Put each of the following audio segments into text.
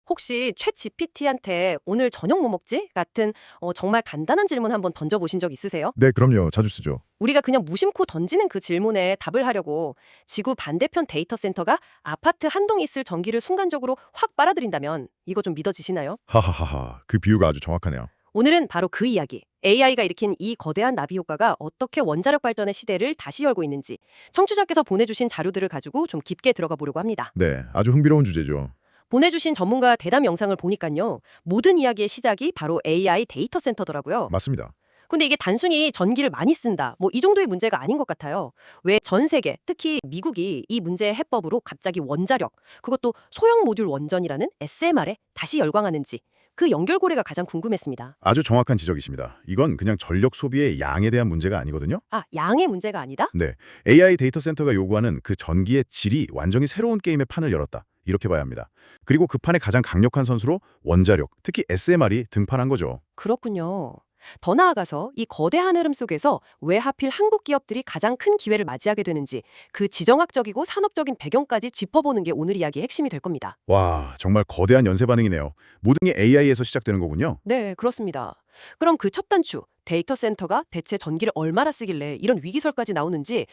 혹시 챗 GPT한테 오늘 저녁 뭐 먹지? 같은 정말 간단한 질문 한번 던져보신 적 있으세요? 네, 그럼요. 자주 쓰죠. 우리가 그냥 무심코 던지는 그 질문에 답을 하려고 지구 반대편 데이터 센터가 아파트 한 동 있을 전기를 순간적으로 확 빨아들인다면 이거 좀 믿어지시나요? 하하하하. 그 비유가 아주 정확하네요. 오늘은 바로 그 이야기. AI가 일으킨 이 거대한 나비 효과가 어떻게 원자력 발전의 시대를 다시 열고 있는지 청취자께서 보내주신 자료들을 가지고 좀 깊게 들어가 보려고 합니다. 네, 아주 흥미로운 주제죠. 보내주신 전문가 대담 영상을 보니까요. 모든 이야기의 시작이 바로 AI 데이터 센터더라고요. 맞습니다. 근데 이게 단순히 전기를 많이 쓴다, 뭐 이 정도의 문제가 아닌 것 같아요. 왜 전 세계, 특히 미국이 이 문제의 해법으로 갑자기 원자력, 그것도 소형 모듈 원전이라는 SMR에 다시 열광하는지 그 연결고리가 가장 궁금했습니다. 아주 정확한 지적이십니다. 이건 그냥 전력 소비의 양에 대한 문제가 아니거든요. 아, 양의 문제가 아니다? 네, AI 데이터 센터가 요구하는 그 전기의 질이 완전히 새로운 게임의 판을 열었다. 이렇게 봐야 합니다. 그리고 그 판의 가장 강력한 선수로 원자력, 특히 SMR이 등판한 거죠. 그렇군요. 더 나아가서 이 거대한 흐름 속에서 왜 하필 한국 기업들이 가장 큰 기회를 맞이하게 되는지 그 지정학적이고 산업적인 배경까지 짚어보는 게 오늘 이야기의 핵심이 될 겁니다. 와, 정말 거대한 연쇄 반응이네요. 모든 게 AI에서 시작되는 거군요. 네, 그렇습니다. 그럼 그 첫 단추, 데이터 센터가 대체 전기를 얼마나 쓰길래 이런 위기설까지 나오는지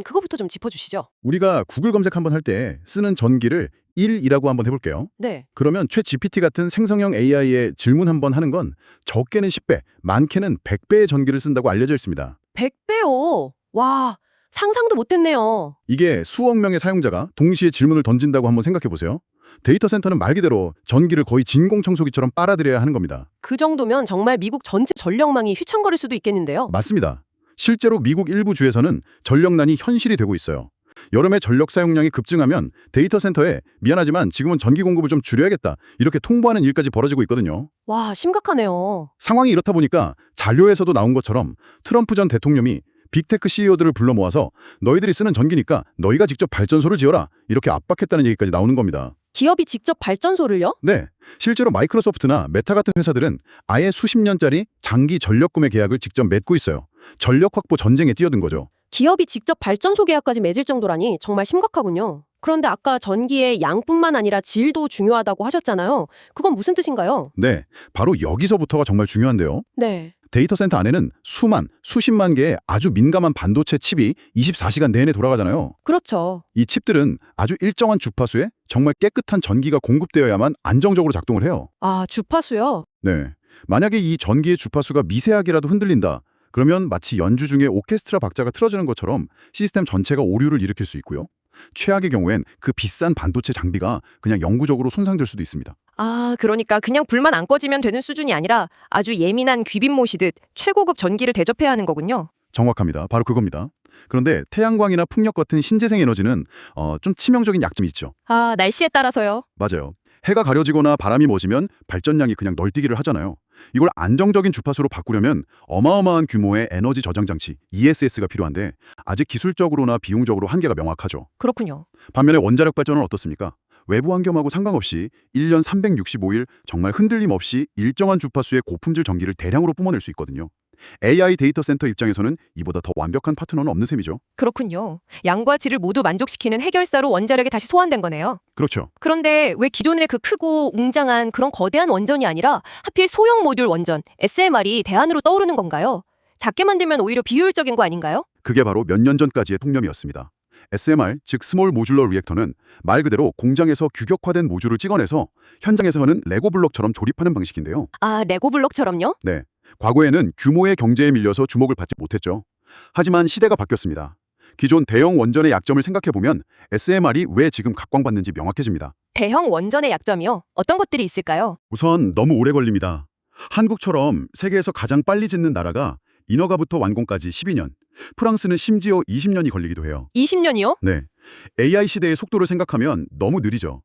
그거부터 좀 짚어주시죠. 우리가 구글 검색 한번 할 때 쓰는 전기를 1이라고 한번 해볼게요. 네, 그러면 챗 GPT 같은 생성형 AI에 질문 한번 하는 건 적게는 10배, 많게는 100배의 전기를 쓴다고 알려져 있습니다. 100배요. 와, 상상도 못했네요. 이게 수억 명의 사용자가 동시에 질문을 던진다고 한번 생각해 보세요. 데이터 센터는 말 그대로 전기를 거의 진공청소기처럼 빨아들여야 하는 겁니다. 그 정도면 정말 미국 전체 전력망이 휘청거릴 수도 있겠는데요. 맞습니다. 실제로 미국 일부 주에서는 전력난이 현실이 되고 있어요. 여름에 전력 사용량이 급증하면 데이터 센터에 미안하지만 지금은 전기 공급을 좀 줄여야겠다 이렇게 통보하는 일까지 벌어지고 있거든요. 와, 심각하네요. 상황이 이렇다 보니까 잔료에서도 나온 것처럼 트럼프 전 대통령이 빅테크 CEO들을 불러 모아서 너희들이 쓰는 전기니까 너희가 직접 발전소를 지어라 이렇게 압박했다는 얘기까지 나오는 겁니다. 기업이 직접 발전소를요? 네, 실제로 마이크로소프트나 메타 같은 회사들은 아예 수십 년짜리 장기 전력 구매 계약을 직접 맺고 있어요. 전력 확보 전쟁에 뛰어든 거죠. 기업이 직접 발전소 계약까지 맺을 정도라니 정말 심각하군요. 그런데 아까 전기의 양뿐만 아니라 질도 중요하다고 하셨잖아요. 그건 무슨 뜻인가요? 네, 바로 여기서부터가 정말 중요한데요. 네. 데이터 센터 안에는 수십만 개의 아주 민감한 반도체 칩이 24시간 내내 돌아가잖아요. 그렇죠. 이 칩들은 아주 일정한 주파수에 정말 깨끗한 전기가 공급되어야만 안정적으로 작동을 해요. 아, 주파수요? 네. 만약에 이 전기의 주파수가 미세하게라도 흔들린다. 그러면 마치 연주 중에 오케스트라 박자가 틀어지는 것처럼 시스템 전체가 오류를 일으킬 수 있고요. 최악의 경우엔 그 비싼 반도체 장비가 그냥 영구적으로 손상될 수도 있습니다. 아, 그러니까 그냥 불만 안 꺼지면 되는 수준이 아니라 아주 예민한 귀빈 모시듯 최고급 전기를 대접해야 하는 거군요. 정확합니다. 바로 그겁니다. 그런데 태양광이나 풍력 같은 신재생 에너지는 좀 치명적인 약점이 있죠. 아, 날씨에 따라서요. 맞아요. 해가 가려지거나 바람이 멎으면 발전량이 그냥 널뛰기를 하잖아요. 이걸 안정적인 주파수로 바꾸려면 어마어마한 규모의 에너지 저장 장치 ESS가 필요한데 아직 기술적으로나 비용적으로 한계가 명확하죠. 그렇군요. 반면에 원자력 발전은 어떻습니까? 외부 환경하고 상관없이 1년 365일 정말 흔들림 없이 일정한 주파수의 고품질 전기를 대량으로 뿜어낼 수 있거든요. AI 데이터 센터 입장에서는 이보다 더 완벽한 파트너는 없는 셈이죠. 그렇군요. 양과 질을 모두 만족시키는 해결사로 원자력이 다시 소환된 거네요. 그렇죠. 그런데 왜 기존의 그 크고 웅장한 그런 거대한 원전이 아니라 하필 소형 모듈 원전, SMR이 대안으로 떠오르는 건가요? 작게 만들면 오히려 비효율적인 거 아닌가요? 그게 바로 몇 년 전까지의 통념이었습니다. SMR, 즉 스몰 모듈러 리액터는 말 그대로 공장에서 규격화된 모듈을 찍어내서 현장에서는 레고 블록처럼 조립하는 방식인데요. 아, 레고 블록처럼요? 네, 과거에는 규모의 경제에 밀려서 주목을 받지 못했죠. 하지만 시대가 바뀌었습니다. 기존 대형 원전의 약점을 생각해보면 SMR이 왜 지금 각광받는지 명확해집니다. 대형 원전의 약점이요? 어떤 것들이 있을까요? 우선 너무 오래 걸립니다. 한국처럼 세계에서 가장 빨리 짓는 나라가 인허가부터 완공까지 12년, 프랑스는 심지어 20년이 걸리기도 해요. 20년이요? 네, AI 시대의 속도를 생각하면 너무 느리죠.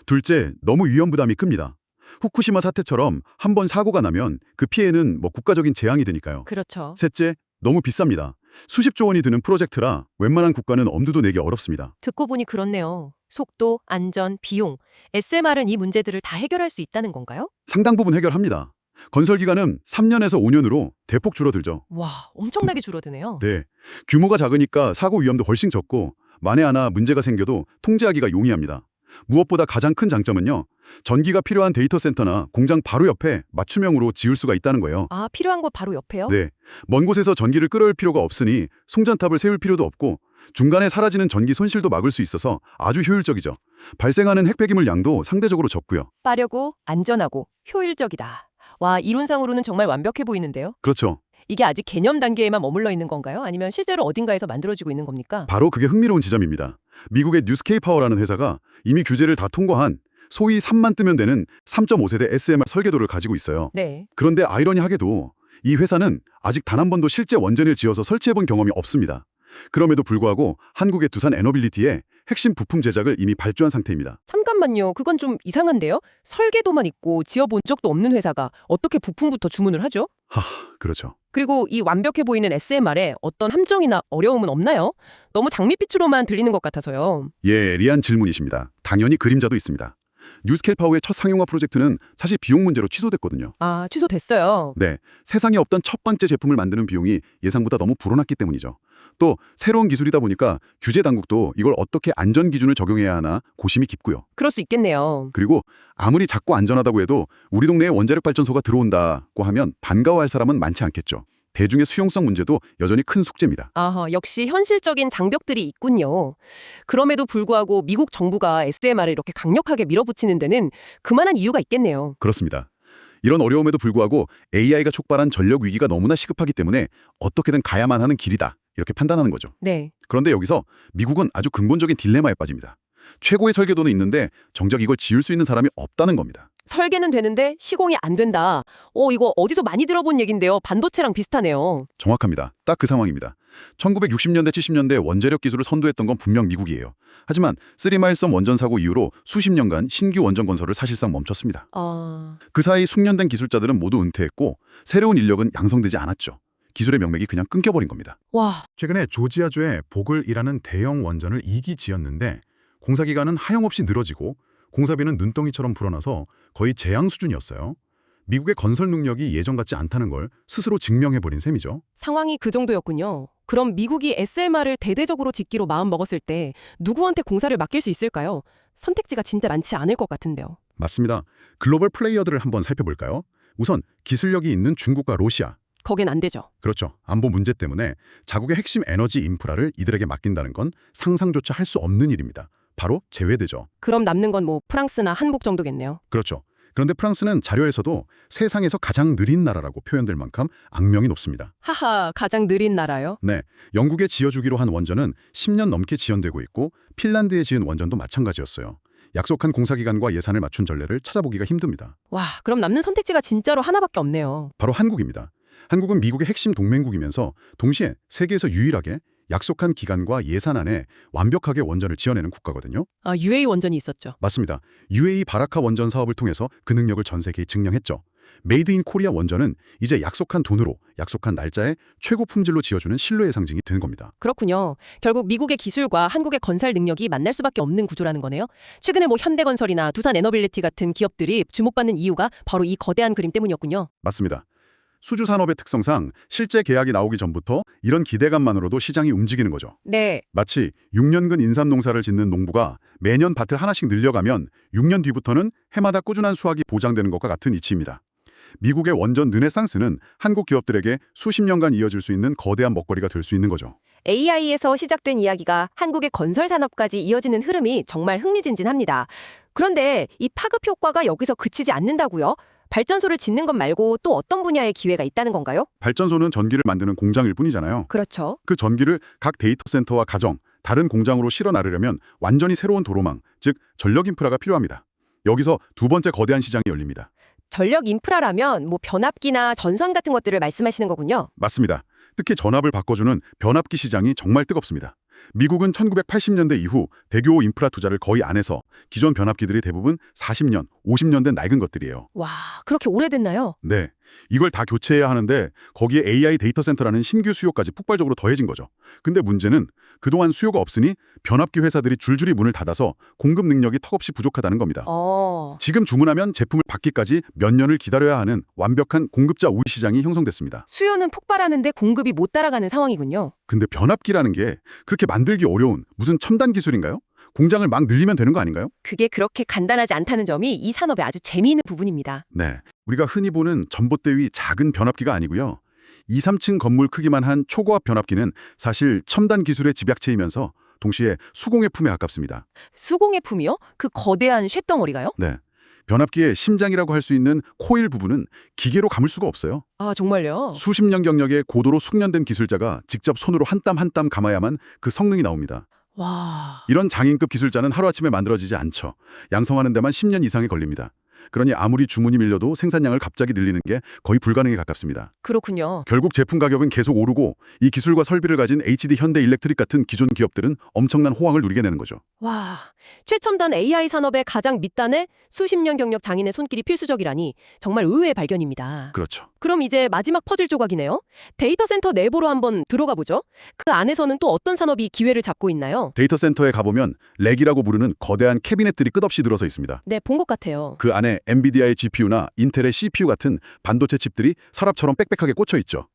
둘째, 너무 위험 부담이 큽니다. 후쿠시마 사태처럼 한 번 사고가 나면 그 피해는 국가적인 재앙이 되니까요. 그렇죠. 셋째, 너무 비쌉니다. 수십조 원이 드는 프로젝트라 웬만한 국가는 엄두도 내기 어렵습니다. 듣고 보니 그렇네요. 속도, 안전, 비용. SMR은 이 문제들을 다 해결할 수 있다는 건가요? 상당 부분 해결합니다. 건설 기간은 3년에서 5년으로 대폭 줄어들죠. 와, 엄청나게 줄어드네요. 네, 규모가 작으니까 사고 위험도 훨씬 적고 만에 하나 문제가 생겨도 통제하기가 용이합니다. 무엇보다 가장 큰 장점은요. 전기가 필요한 데이터 센터나 공장 바로 옆에 맞춤형으로 지을 수가 있다는 거예요. 아, 필요한 거 바로 옆에요? 네, 먼 곳에서 전기를 끌어올 필요가 없으니 송전탑을 세울 필요도 없고 중간에 사라지는 전기 손실도 막을 수 있어서 아주 효율적이죠. 발생하는 핵폐기물 양도 상대적으로 적고요. 빠르고 안전하고 효율적이다. 와, 이론상으로는 정말 완벽해 보이는데요. 그렇죠. 이게 아직 개념 단계에만 머물러 있는 건가요? 아니면 실제로 어딘가에서 만들어지고 있는 겁니까? 바로 그게 흥미로운 지점입니다. 미국의 뉴스케이 파워라는 회사가 이미 규제를 다 통과한 소위 3만 뜨면 되는 3.5세대 SMR 설계도를 가지고 있어요. 네. 그런데 아이러니하게도 이 회사는 아직 단 한 번도 실제 원전을 지어서 설치해본 경험이 없습니다. 그럼에도 불구하고 한국의 두산 에너빌리티에 핵심 부품 제작을 이미 발주한 상태입니다. 잠깐만요. 그건 좀 이상한데요? 설계도만 있고 지어본 적도 없는 회사가 어떻게 부품부터 주문을 하죠? 그렇죠. 그리고 이 완벽해 보이는 SMR에 어떤 함정이나 어려움은 없나요? 너무 장밋빛으로만 들리는 것 같아서요. 예리한 질문이십니다. 당연히 그림자도 있습니다. 뉴스케이 파워의 첫 상용화 프로젝트는 사실 비용 문제로 취소됐거든요. 아, 취소됐어요. 네, 세상에 없던 첫 번째 제품을 만드는 비용이 예상보다 너무 불어났기 때문이죠. 또 새로운 기술이다 보니까 규제 당국도 이걸 어떻게 안전 기준을 적용해야 하나 고심이 깊고요. 그럴 수 있겠네요. 그리고 아무리 작고 안전하다고 해도 우리 동네에 원자력 발전소가 들어온다고 하면 반가워할 사람은 많지 않겠죠. 대중의 수용성 문제도 여전히 큰 숙제입니다. 아하, 역시 현실적인 장벽들이 있군요. 그럼에도 불구하고 미국 정부가 SMR을 이렇게 강력하게 밀어붙이는 데는 그만한 이유가 있겠네요. 그렇습니다. 이런 어려움에도 불구하고 AI가 촉발한 전력 위기가 너무나 시급하기 때문에 어떻게든 가야만 하는 길이다. 이렇게 판단하는 거죠. 네. 그런데 여기서 미국은 아주 근본적인 딜레마에 빠집니다. 최고의 설계도는 있는데 정작 이걸 지을 수 있는 사람이 없다는 겁니다. 설계는 되는데 시공이 안 된다. 이거 어디서 많이 들어본 얘긴데요. 반도체랑 비슷하네요. 정확합니다. 딱 그 상황입니다. 1960년대, 70년대 원자력 기술을 선도했던 건 분명 미국이에요. 하지만 쓰리마일섬 원전 사고 이후로 수십 년간 신규 원전 건설을 사실상 멈췄습니다. 그 사이 숙련된 기술자들은 모두 은퇴했고 새로운 인력은 양성되지 않았죠. 기술의 명맥이 그냥 끊겨버린 겁니다. 와, 최근에 조지아주의 보글이라는 대형 원전을 2기 지었는데 공사 기간은 하염없이 늘어지고 공사비는 눈덩이처럼 불어나서 거의 재앙 수준이었어요. 미국의 건설 능력이 예전 같지 않다는 걸 스스로 증명해버린 셈이죠. 상황이 그 정도였군요. 그럼 미국이 SMR을 대대적으로 짓기로 마음먹었을 때 누구한테 공사를 맡길 수 있을까요? 선택지가 진짜 많지 않을 것 같은데요. 맞습니다. 글로벌 플레이어들을 한번 살펴볼까요? 우선 기술력이 있는 중국과 러시아. 거긴 안 되죠. 그렇죠. 안보 문제 때문에 자국의 핵심 에너지 인프라를 이들에게 맡긴다는 건 상상조차 할 수 없는 일입니다. 바로 제외되죠. 그럼 남는 건 뭐 프랑스나 한국 정도겠네요. 그렇죠. 그런데 프랑스는 자료에서도 세상에서 가장 느린 나라라고 표현될 만큼 악명이 높습니다. 하하, 가장 느린 나라요? 네, 영국에 지어주기로 한 원전은 10년 넘게 지연되고 있고 핀란드에 지은 원전도 마찬가지였어요. 약속한 공사기간과 예산을 맞춘 전례를 찾아보기가 힘듭니다. 와, 그럼 남는 선택지가 진짜로 하나밖에 없네요. 바로 한국입니다. 한국은 미국의 핵심 동맹국이면서 동시에 세계에서 유일하게 약속한 기간과 예산 안에 완벽하게 원전을 지어내는 국가거든요. 아, UA 원전이 있었죠. 맞습니다. UAE 바라카 원전 사업을 통해서 그 능력을 전 세계에 증명했죠. 메이드 인 코리아 원전은 이제 약속한 돈으로 약속한 날짜에 최고 품질로 지어주는 신뢰의 상징이 된 겁니다. 그렇군요. 결국 미국의 기술과 한국의 건설 능력이 만날 수밖에 없는 구조라는 거네요. 최근에 뭐 현대건설이나 두산 에너빌리티 같은 기업들이 주목받는 이유가 바로 이 거대한 그림 때문이었군요. 맞습니다. 수주 산업의 특성상 실제 계약이 나오기 전부터 이런 기대감만으로도 시장이 움직이는 거죠. 네. 마치 6년근 인삼 농사를 짓는 농부가 매년 밭을 하나씩 늘려가면 6년 뒤부터는 해마다 꾸준한 수확이 보장되는 것과 같은 이치입니다. 미국의 원전 르네상스는 한국 기업들에게 수십 년간 이어질 수 있는 거대한 먹거리가 될 수 있는 거죠. AI에서 시작된 이야기가 한국의 건설 산업까지 이어지는 흐름이 정말 흥미진진합니다. 그런데 이 파급 효과가 여기서 그치지 않는다고요? 발전소를 짓는 것 말고 또 어떤 분야의 기회가 있다는 건가요? 발전소는 전기를 만드는 공장일 뿐이잖아요. 그렇죠. 그 전기를 각 데이터 센터와 가정, 다른 공장으로 실어 나르려면 완전히 새로운 도로망, 즉 전력 인프라가 필요합니다. 여기서 두 번째 거대한 시장이 열립니다. 전력 인프라라면 뭐 변압기나 전선 같은 것들을 말씀하시는 거군요. 맞습니다. 특히 전압을 바꿔주는 변압기 시장이 정말 뜨겁습니다. 미국은 1980년대 이후 대교 인프라 투자를 거의 안 해서 기존 변압기들이 대부분 40년, 50년 된 낡은 것들이에요. 와, 그렇게 오래됐나요? 네, 이걸 다 교체해야 하는데 거기에 AI 데이터 센터라는 신규 수요까지 폭발적으로 더해진 거죠. 근데 문제는 그동안 수요가 없으니 변압기 회사들이 줄줄이 문을 닫아서 공급 능력이 턱없이 부족하다는 겁니다. 지금 주문하면 제품을 받기까지 몇 년을 기다려야 하는 완벽한 공급자 우위 시장이 형성됐습니다. 수요는 폭발하는데 공급이 못 따라가는 상황이군요. 근데 변압기라는 게 그렇게 만들기 어려운 무슨 첨단 기술인가요? 공장을 막 늘리면 되는 거 아닌가요? 그게 그렇게 간단하지 않다는 점이 이 산업의 아주 재미있는 부분입니다. 네. 우리가 흔히 보는 전봇대 위 작은 변압기가 아니고요. 2, 3층 건물 크기만 한 초고압 변압기는 사실 첨단 기술의 집약체이면서 동시에 수공의 품에 가깝습니다. 수공예 품이요? 그 거대한 쇳덩어리가요? 네. 변압기의 심장이라고 할 수 있는 코일 부분은 기계로 감을 수가 없어요. 아, 정말요? 수십 년 경력의 고도로 숙련된 기술자가 직접 손으로 한 땀 한 땀 감아야만 그 성능이 나옵니다. 와, 이런 장인급 기술자는 하루아침에 만들어지지 않죠. 양성하는 데만 10년 이상이 걸립니다. 그러니 아무리 주문이 밀려도 생산량을 갑자기 늘리는 게 거의 불가능에 가깝습니다. 그렇군요. 결국 제품 가격은 계속 오르고 이 기술과 설비를 가진 HD 현대일렉트릭 같은 기존 기업들은 엄청난 호황을 누리게 되는 거죠. 와, 최첨단 AI 산업의 가장 밑단에 수십 년 경력 장인의 손길이 필수적이라니 정말 의외의 발견입니다. 그렇죠. 그럼 이제 마지막 퍼즐 조각이네요. 데이터 센터 내부로 한번 들어가 보죠. 그 안에서는 또 어떤 산업이 기회를 잡고 있나요? 데이터 센터에 가보면 렉이라고 부르는 거대한 캐비넷들이 끝없이 들어서 있습니다. 네, 본 것 같아요. 그 안에 엔비디아의 GPU나 인텔의 CPU 같은 반도체 칩들이 서랍처럼 빽빽하게 꽂혀 있죠.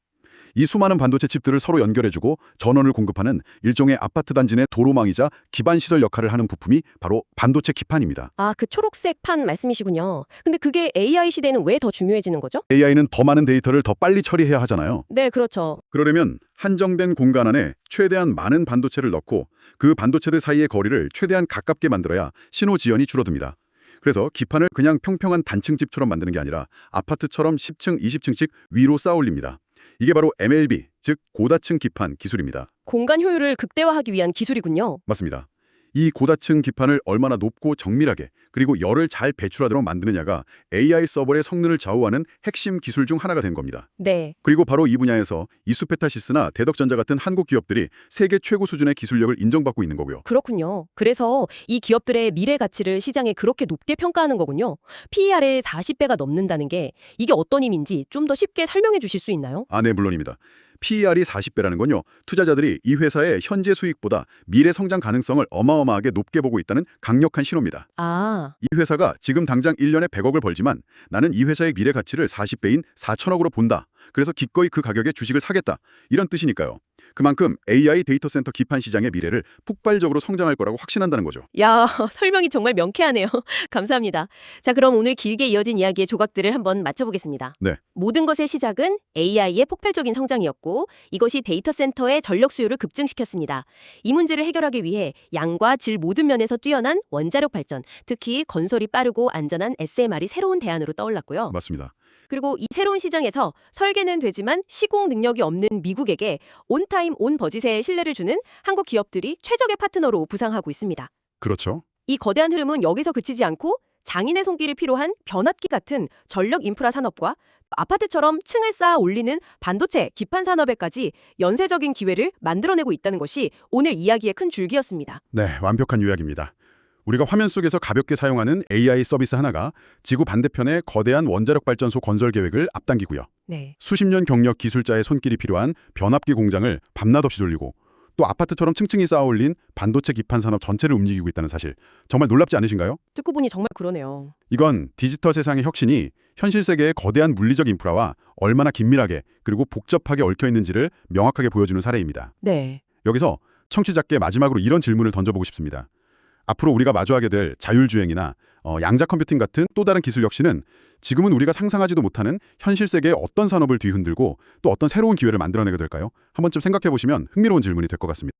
이 수많은 반도체 칩들을 서로 연결해주고 전원을 공급하는 일종의 아파트 단지 내 도로망이자 기반 시설 역할을 하는 부품이 바로 반도체 기판입니다. 아, 그 초록색 판 말씀이시군요. 근데 그게 AI 시대에는 왜 더 중요해지는 거죠? AI는 더 많은 데이터를 더 빨리 처리해야 하잖아요. 네, 그렇죠. 그러려면 한정된 공간 안에 최대한 많은 반도체를 넣고 그 반도체들 사이의 거리를 최대한 가깝게 만들어야 신호 지연이 줄어듭니다. 그래서 기판을 그냥 평평한 단층집처럼 만드는 게 아니라 아파트처럼 10층, 20층씩 위로 쌓아 올립니다. 이게 바로 MLB, 즉 고다층 기판 기술입니다. 공간 효율을 극대화하기 위한 기술이군요. 맞습니다. 이 고다층 기판을 얼마나 높고 정밀하게 그리고 열을 잘 배출하도록 만드느냐가 AI 서버의 성능을 좌우하는 핵심 기술 중 하나가 된 겁니다. 네. 그리고 바로 이 분야에서 이수페타시스나 대덕전자 같은 한국 기업들이 세계 최고 수준의 기술력을 인정받고 있는 거고요. 그렇군요. 그래서 이 기업들의 미래 가치를 시장에 그렇게 높게 평가하는 거군요. PER의 40배가 넘는다는 게 이게 어떤 의미인지 좀 더 쉽게 설명해 주실 수 있나요? 네, 물론입니다. PER이 40배라는 건요. 투자자들이 이 회사의 현재 수익보다 미래 성장 가능성을 어마어마하게 높게 보고 있다는 강력한 신호입니다. 아, 이 회사가 지금 당장 1년에 100억을 벌지만 나는 이 회사의 미래 가치를 40배인 4천억으로 본다. 그래서 기꺼이 그 가격에 주식을 사겠다. 이런 뜻이니까요. 그만큼 AI 데이터 센터 기판 시장의 미래를 폭발적으로 성장할 거라고 확신한다는 거죠. 야, 설명이 정말 명쾌하네요. 감사합니다. 자, 그럼 오늘 길게 이어진 이야기의 조각들을 한번 맞춰보겠습니다. 네. 모든 것의 시작은 AI의 폭발적인 성장이었고 이것이 데이터 센터의 전력 수요를 급증시켰습니다. 이 문제를 해결하기 위해 양과 질 모든 면에서 뛰어난 원자력 발전, 특히 건설이 빠르고 안전한 SMR이 새로운 대안으로 떠올랐고요. 맞습니다. 그리고 이 새로운 시장에서 설계는 되지만 시공 능력이 없는 미국에게 온타임 온버짓의 신뢰를 주는 한국 기업들이 최적의 파트너로 부상하고 있습니다. 그렇죠. 이 거대한 흐름은 여기서 그치지 않고 장인의 손길이 필요한 변압기 같은 전력 인프라 산업과 아파트처럼 층을 쌓아 올리는 반도체, 기판 산업에까지 연쇄적인 기회를 만들어내고 있다는 것이 오늘 이야기의 큰 줄기였습니다. 네, 완벽한 요약입니다. 우리가 화면 속에서 가볍게 사용하는 AI 서비스 하나가 지구 반대편의 거대한 원자력 발전소 건설 계획을 앞당기고요. 네. 수십 년 경력 기술자의 손길이 필요한 변압기 공장을 밤낮 없이 돌리고 또 아파트처럼 층층이 쌓아올린 반도체 기판 산업 전체를 움직이고 있다는 사실 정말 놀랍지 않으신가요? 듣고 보니 정말 그러네요. 이건 디지털 세상의 혁신이 현실 세계의 거대한 물리적 인프라와 얼마나 긴밀하게 그리고 복잡하게 얽혀 있는지를 명확하게 보여주는 사례입니다. 네. 여기서 청취자께 마지막으로 이런 질문을 던져보고 싶습니다. 앞으로 우리가 마주하게 될 자율주행이나 양자 컴퓨팅 같은 또 다른 기술 혁신은 지금은 우리가 상상하지도 못하는 현실 세계의 어떤 산업을 뒤흔들고 또 어떤 새로운 기회를 만들어내게 될까요? 한 번쯤 생각해 보시면 흥미로운 질문이 될 것 같습니다.